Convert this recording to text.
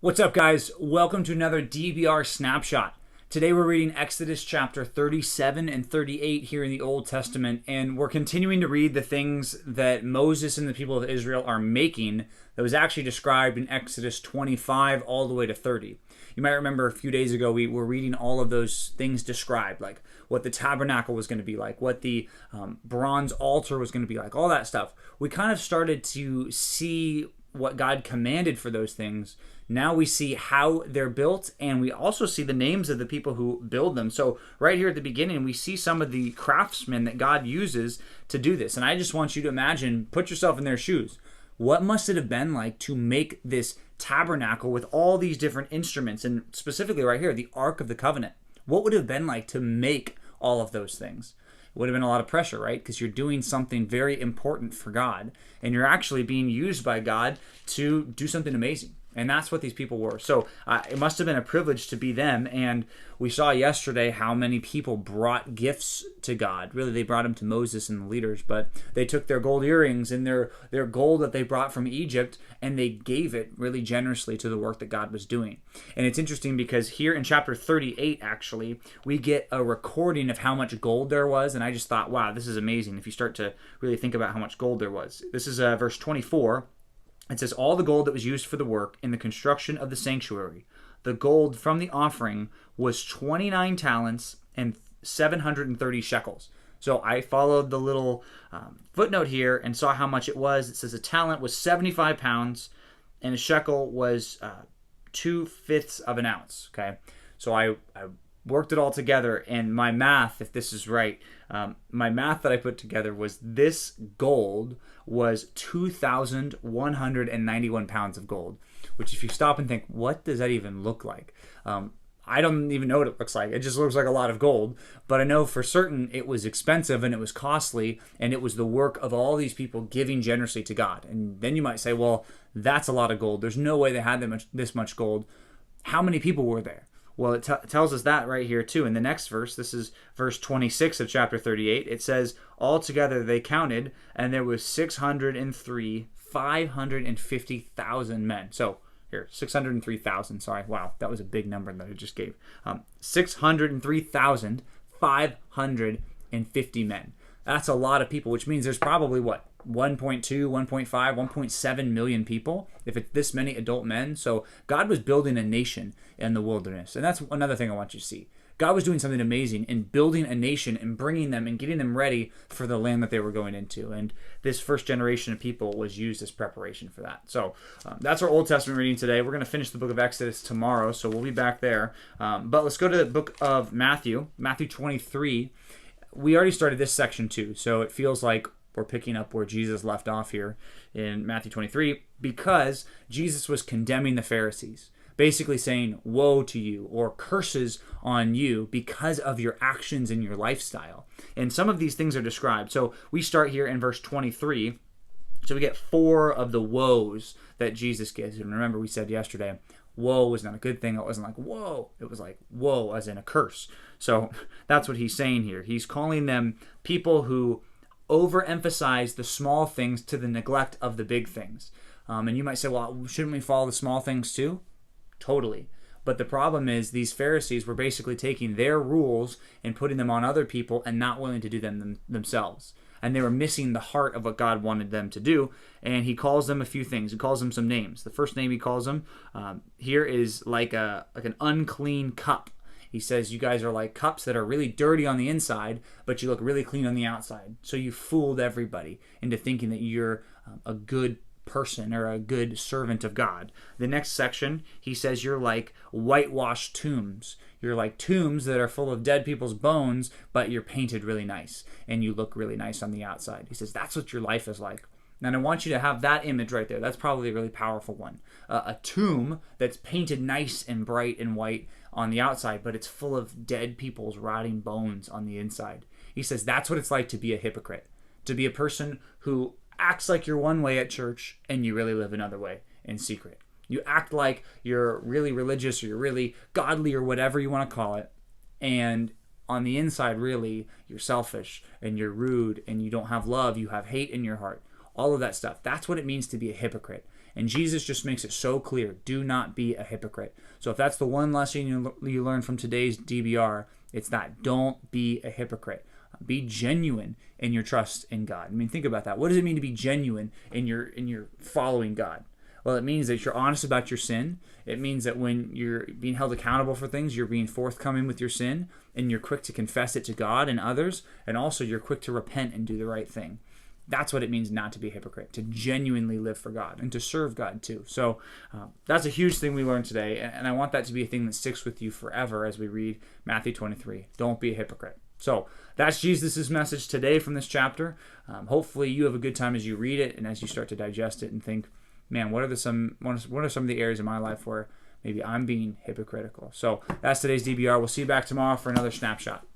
What's up, guys? Welcome to another DBR Snapshot. Today we're reading Exodus chapter 37 and 38 here in the Old Testament, and we're continuing to read the things that Moses and the people of Israel are making that was actually described in Exodus 25 all the way to 30. You might remember a few days ago we were reading all of those things described, like what the tabernacle was going to be like, what the bronze altar was going to be like, all that stuff. We kind of started to see what God commanded for those things. Now we see how they're built, and we also see the names of the people who build them. So right here at the beginning, we see some of the craftsmen that God uses to do this. And I just want you to imagine, put yourself in their shoes. What must it have been like to make this tabernacle with all these different instruments, and specifically right here, the Ark of the Covenant? What would it have been like to make all of those things? It would have been a lot of pressure, right? Because you're doing something very important for God, and you're actually being used by God to do something amazing. And that's what these people were. So it must have been a privilege to be them. And we saw yesterday how many people brought gifts to God. Really, they brought them to Moses and the leaders, but they took their gold earrings and their gold that they brought from Egypt, and they gave it really generously to the work that God was doing. And it's interesting because here in chapter 38, actually, we get a recording of how much gold there was. And I just thought, wow, this is amazing if you start to really think about how much gold there was. This is verse 24. It says, all the gold that was used for the work in the construction of the sanctuary, the gold from the offering was 29 talents and 730 shekels. So I followed the little footnote here and saw how much it was. It says a talent was 75 pounds and a shekel was 2/5 of an ounce. Okay, so I worked it all together, and my math, if this is right, my math that I put together was this gold was 2,191 pounds of gold, which if you stop and think, what does that even look like? I don't even know what it looks like. It just looks like a lot of gold, but I know for certain it was expensive and it was costly, and it was the work of all these people giving generously to God. And then you might say, well, that's a lot of gold. There's no way they had this much gold. How many people were there? Well, it tells us that right here too. In the next verse, this is verse 26 of chapter 38. It says, altogether they counted, and there was 550,000 men. So here, 603,000. Sorry, wow, that was a big number that I just gave. 603,550 men. That's a lot of people, which means there's probably what? 1.2, 1.5, 1.7 million people, if it's this many adult men. So God was building a nation in the wilderness. And that's another thing I want you to see. God was doing something amazing in building a nation and bringing them and getting them ready for the land that they were going into. And this first generation of people was used as preparation for that. So that's our Old Testament reading today. We're going to finish the book of Exodus tomorrow, so we'll be back there. But let's go to the book of Matthew 23. We already started this section too, so it feels like we're picking up where Jesus left off here in Matthew 23, because Jesus was condemning the Pharisees, basically saying, woe to you, or curses on you because of your actions and your lifestyle. And some of these things are described. So we start here in verse 23. So we get 4 of the woes that Jesus gives. And remember, we said yesterday, woe was not a good thing. It wasn't like whoa. It was like whoa, as in a curse. So that's what he's saying here. He's calling them people who overemphasize the small things to the neglect of the big things. And you might say, well, shouldn't we follow the small things too? Totally. But the problem is these Pharisees were basically taking their rules and putting them on other people and not willing to do them themselves. And they were missing the heart of what God wanted them to do. And he calls them a few things. He calls them some names. The first name he calls them here is like an unclean cup. He says, you guys are like cups that are really dirty on the inside, but you look really clean on the outside. So you fooled everybody into thinking that you're a good person or a good servant of God. The next section, he says you're like whitewashed tombs. You're like tombs that are full of dead people's bones, but you're painted really nice and you look really nice on the outside. He says that's what your life is like. And I want you to have that image right there. That's probably a really powerful one. A tomb that's painted nice and bright and white on the outside, but it's full of dead people's rotting bones on the inside. He says that's what it's like to be a hypocrite, to be a person who acts like you're one way at church and you really live another way in secret. You act like you're really religious or you're really godly or whatever you want to call it, and on the inside, really, you're selfish and you're rude and you don't have love, you have hate in your heart. All of that stuff. That's what it means to be a hypocrite. And Jesus just makes it so clear, do not be a hypocrite. So if that's the one lesson you learn from today's DBR, it's that don't be a hypocrite. Be genuine in your trust in God. I mean, think about that. What does it mean to be genuine in your following God? Well, it means that you're honest about your sin. It means that when you're being held accountable for things, you're being forthcoming with your sin, and you're quick to confess it to God and others, and also you're quick to repent and do the right thing. That's what it means not to be a hypocrite, to genuinely live for God and to serve God too. So that's a huge thing we learned today, and I want that to be a thing that sticks with you forever as we read Matthew 23. Don't be a hypocrite. So that's Jesus' message today from this chapter. Hopefully you have a good time as you read it and as you start to digest it and think, man, what are some of the areas in my life where maybe I'm being hypocritical? So that's today's DBR. We'll see you back tomorrow for another snapshot.